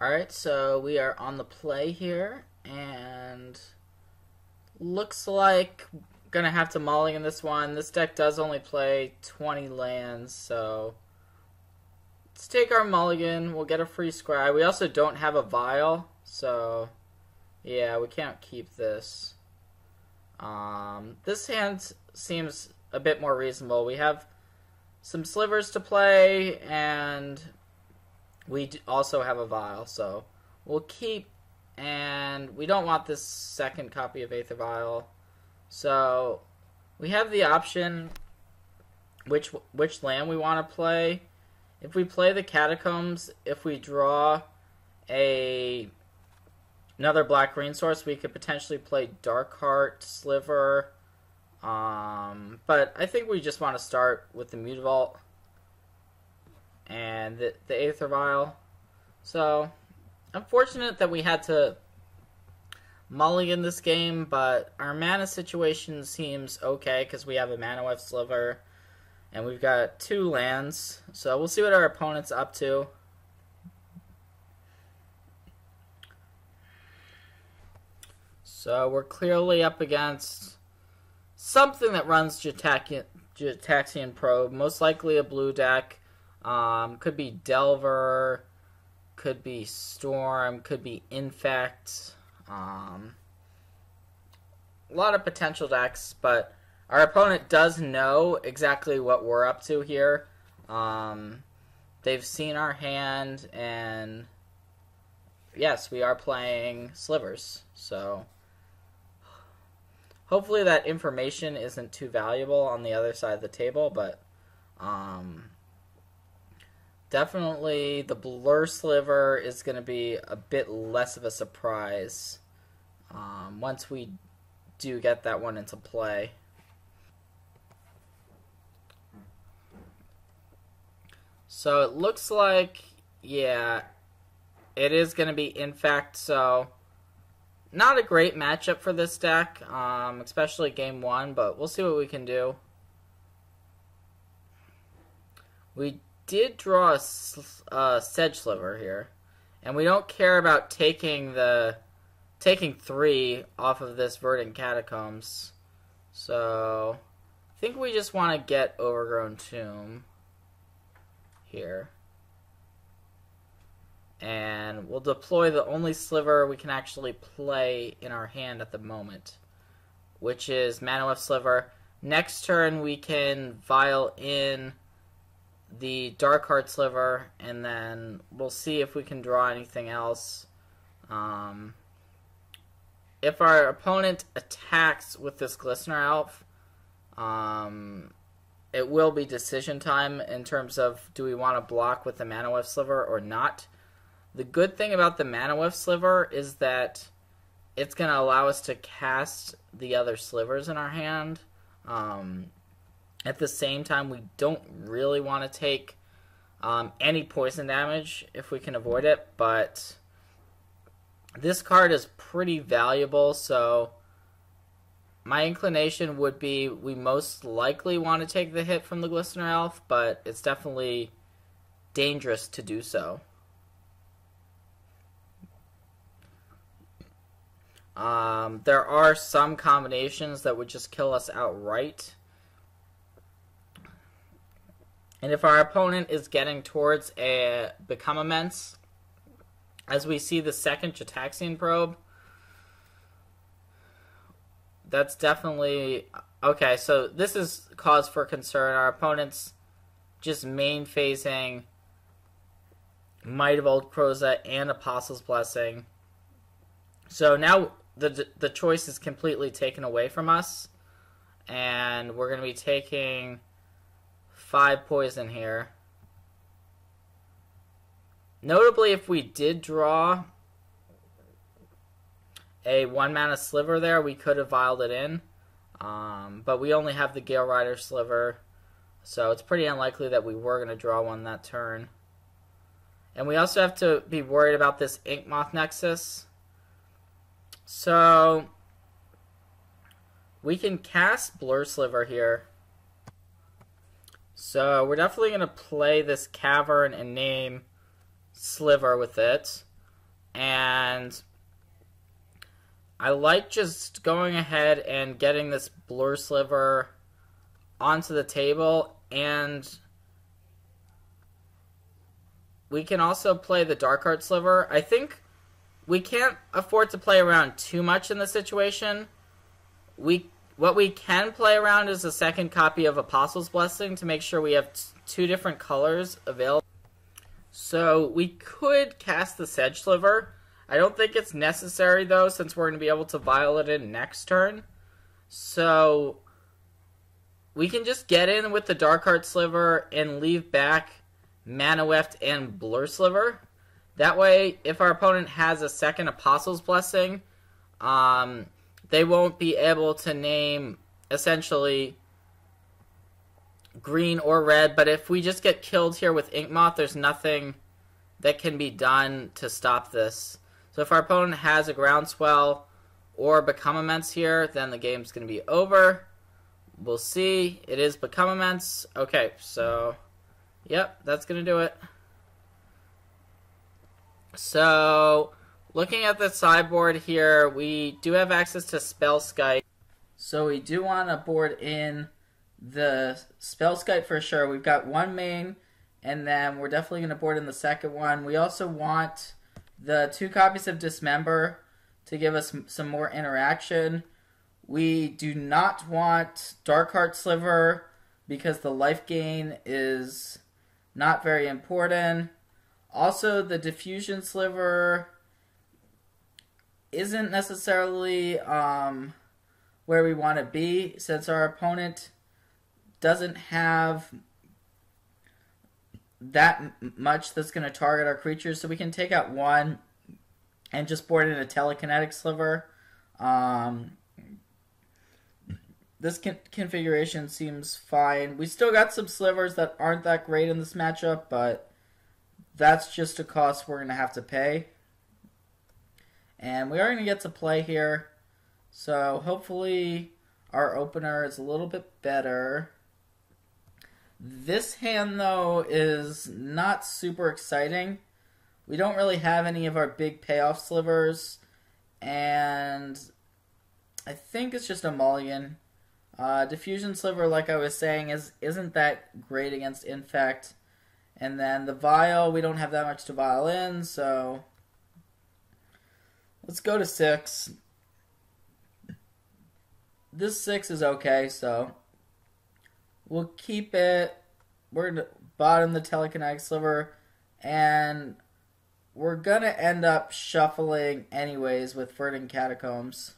Alright, so we are on the play here, and looks like gonna have to mulligan this one. This deck does only play 20 lands, so let's take our mulligan. We'll get a free scry. We also don't have a vial, so yeah, we can't keep this. This hand seems a bit more reasonable. We have some slivers to play, and we also have a vial, so we'll keep, and we don't want this second copy of Aether Vial. So we have the option which land we want to play. If we play the Catacombs, if we draw another black-green source, we could potentially play Darkheart, Sliver, but I think we just want to start with the Mutavault and the Aether Vial. So, unfortunate that we had to mulligan this game, but our mana situation seems okay because we have a Manaweb Sliver and we've got 2 lands. So we'll see what our opponent's up to. So we're clearly up against something that runs Gitaxian Probe, most likely a blue deck. Could be Delver, could be Storm, could be Infect. A lot of potential decks, but our opponent does know exactly what we're up to here. They've seen our hand, and yes, we are playing Slivers. So hopefully that information isn't too valuable on the other side of the table, but definitely the Blur Sliver is going to be a bit less of a surprise once we do get that one into play. So it looks like, yeah, it is going to be Infect, so not a great matchup for this deck, especially game 1, but we'll see what we can do. We did draw a Sedge Sliver here, and we don't care about taking 3 off of this Verdant Catacombs. So I think we just want to get Overgrown Tomb here. And we'll deploy the only sliver we can actually play in our hand at the moment, which is Manaweb Sliver. Next turn we can vial in the Darkheart Sliver, and then we'll see if we can draw anything else. If our opponent attacks with this Glistener Elf, it will be decision time in terms of do we want to block with the Manaweb Sliver or not. The good thing about the Manaweb Sliver is that it's going to allow us to cast the other slivers in our hand. At the same time, we don't really want to take any poison damage if we can avoid it, but this card is pretty valuable, so my inclination would be we most likely want to take the hit from the Glistener Elf, but it's definitely dangerous to do so. There are some combinations that would just kill us outright. And if our opponent is getting towards a Become Immense, as we see the second Gitaxian Probe, that's definitely... Okay, so this is cause for concern. Our opponent's just main phasing Might of Old Kroza and Apostle's Blessing. So now the choice is completely taken away from us, and we're going to be taking 5 poison here. Notably, if we did draw a 1-mana Sliver there, we could have vialed it in, but we only have the Gale Rider Sliver, so it's pretty unlikely that we were going to draw one that turn. And we also have to be worried about this Inkmoth Nexus. So we can cast Blur Sliver here. So we're definitely going to play this Cavern and name Sliver with it. And I like just going ahead and getting this Blur Sliver onto the table, and we can also play the Dark Heart Sliver. I think we can't afford to play around too much in this situation. What we can play around is a second copy of Apostle's Blessing to make sure we have two different colors available. So we could cast the Sedge Sliver. I don't think it's necessary, though, since we're going to be able to vial it in next turn. So we can just get in with the Dark Heart Sliver and leave back Mana Weft and Blur Sliver. That way, if our opponent has a second Apostle's Blessing, they won't be able to name, essentially, green or red. But if we just get killed here with Ink Moth, there's nothing that can be done to stop this. So if our opponent has a Groundswell or Become Immense here, then the game's going to be over. We'll see. It is Become Immense. Okay, so, yep, that's going to do it. So, looking at the sideboard here, we do have access to Spellskite. So we do want to board in the Spellskite for sure. We've got one main, and then we're definitely going to board in the second one. We also want the 2 copies of Dismember to give us some more interaction. We do not want Dark Heart Sliver because the life gain is not very important. Also, the Diffusion Sliver isn't necessarily where we want to be, since our opponent doesn't have that much that's going to target our creatures. So we can take out one and just board in a Telekinetic Sliver. This configuration seems fine. We still got some slivers that aren't that great in this matchup, but that's just a cost we're going to have to pay. And we are going to get to play here, so hopefully our opener is a little bit better. This hand, though, is not super exciting. We don't really have any of our big payoff slivers, and I think it's just a mulligan. Diffusion Sliver, like I was saying, isn't that great against Infect. And then the Vial, we don't have that much to vial in, so let's go to 6. This 6 is okay, so we'll keep it. We're going to bottom the Telekinetic Sliver, and we're going to end up shuffling anyways with Verdant Catacombs.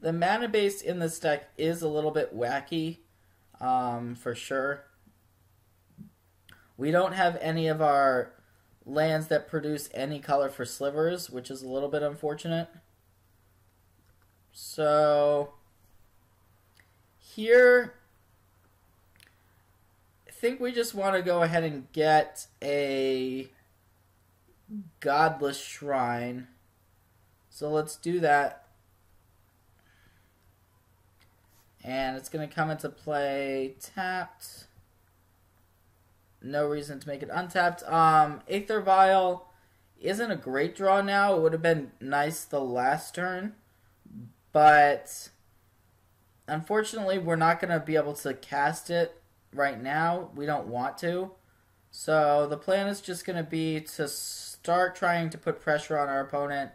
The mana base in this deck is a little bit wacky, for sure. We don't have any of our lands that produce any color for slivers, which is a little bit unfortunate. So, here, I think we just want to go ahead and get a Godless Shrine. So let's do that. And it's going to come into play tapped. No reason to make it untapped. Aether Vial isn't a great draw now. It would have been nice the last turn. But unfortunately, we're not going to be able to cast it right now. We don't want to. So the plan is just going to be to start trying to put pressure on our opponent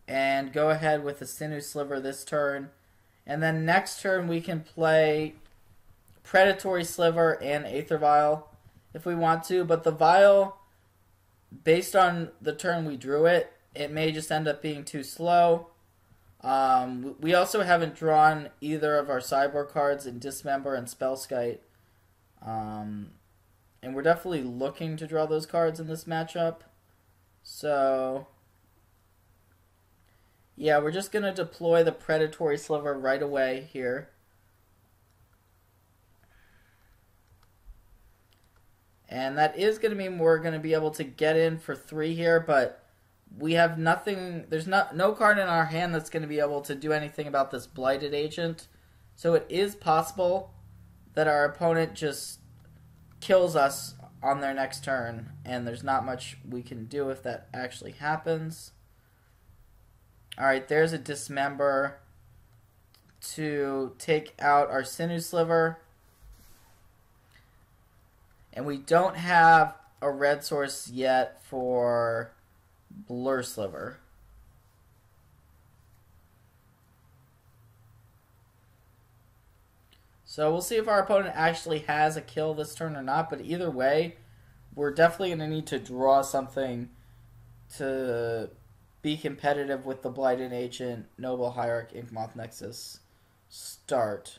and go ahead with the Sinew Sliver this turn. And then next turn we can play Predatory Sliver and Aether Vial if we want to. But the Vial, based on the turn we drew it, it may just end up being too slow. We also haven't drawn either of our sideboard cards in Dismember and Spellskite. And we're definitely looking to draw those cards in this matchup. So yeah, we're just going to deploy the Predatory Sliver right away here. And that is going to mean we're going to be able to get in for 3 here, but we have nothing, there's no card in our hand that's going to be able to do anything about this Blighted Agent. So it is possible that our opponent just kills us on their next turn, and there's not much we can do if that actually happens. Alright, there's a Dismember to take out our Sinew Sliver. And we don't have a red source yet for Blur Sliver. So we'll see if our opponent actually has a kill this turn or not, but either way, we're definitely going to need to draw something to be competitive with the Blighted Agent, Noble Hierarch, Inkmoth Nexus start.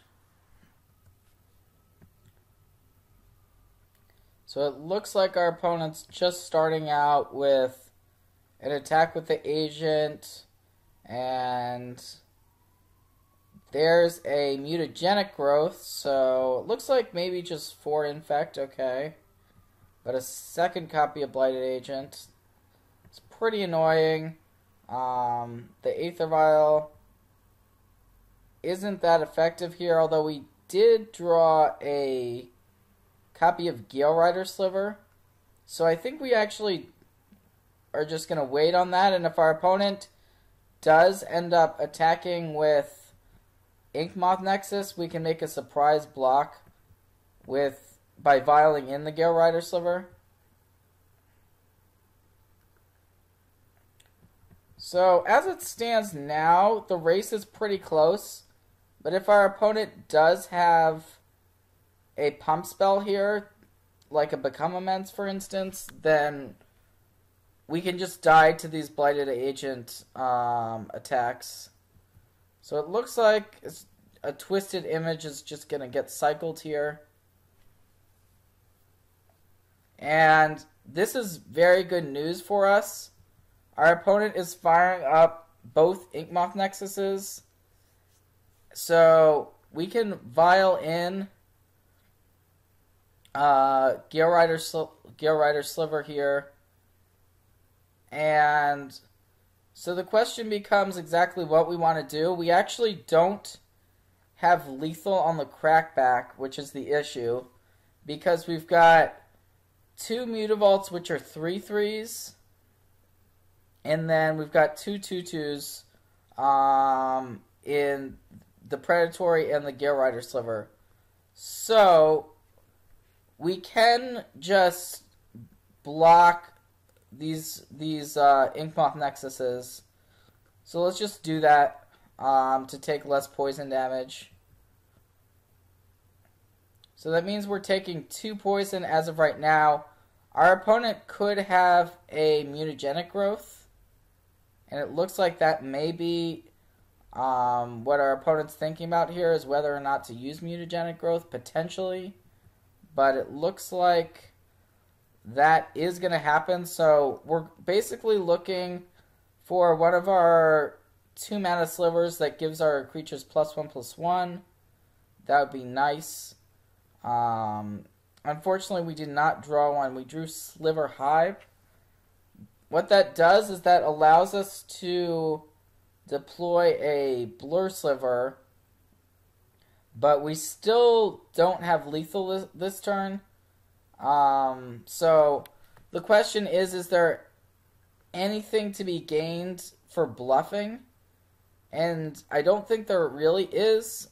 So it looks like our opponent's just starting out with an attack with the Agent, and there's a Mutagenic Growth, so it looks like maybe just 4 Infect, okay. But a second copy of Blighted Agent. It's pretty annoying. The Aether Vial isn't that effective here, although we did draw a copy of Gale Rider Sliver. So I think we actually are just going to wait on that, and if our opponent does end up attacking with Inkmoth Nexus, we can make a surprise block by vialing in the Gale Rider Sliver. So as it stands now, the race is pretty close, but if our opponent does have a pump spell here, like a Become Immense for instance, then we can just die to these Blighted Agent attacks. So it looks like a Twisted Image is just going to get cycled here. And this is very good news for us. Our opponent is firing up both Inkmoth Nexuses. So we can vial in Gale Rider Sliver here. And so the question becomes exactly what we want to do. We actually don't have lethal on the Crackback, which is the issue, because we've got 2 Mutavaults, which are 3/3s, and then we've got 2 2/2s in the Predatory and the Gale Rider Sliver. So we can just block these Inkmoth Nexuses. So let's just do that to take less poison damage. So that means we're taking 2 poison as of right now. Our opponent could have a Mutagenic Growth, and it looks like that may be what our opponent's thinking about here, is whether or not to use Mutagenic Growth, potentially. But it looks like that is going to happen, so we're basically looking for one of our 2 mana slivers that gives our creatures +1/+1. That would be nice. Unfortunately, we did not draw one. We drew Sliver Hive. What that does is that allows us to deploy a Blur Sliver, but we still don't have lethal this turn. So the question is there anything to be gained for bluffing? And I don't think there really is.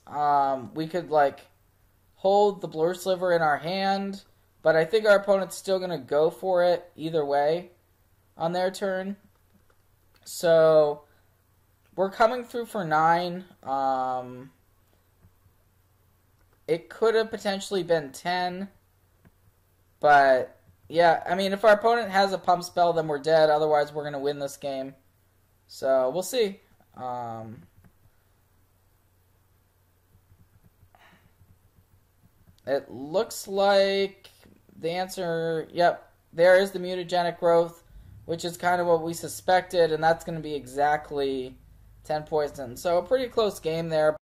We could hold the Blur Sliver in our hand, but I think our opponent's still going to go for it either way on their turn. So we're coming through for 9. It could have potentially been 10. But, yeah, I mean, if our opponent has a pump spell, then we're dead. Otherwise, we're going to win this game. So, we'll see. It looks like the answer, yep, there is the Mutagenic Growth, which is kind of what we suspected, and that's going to be exactly 10 poison. So, a pretty close game there.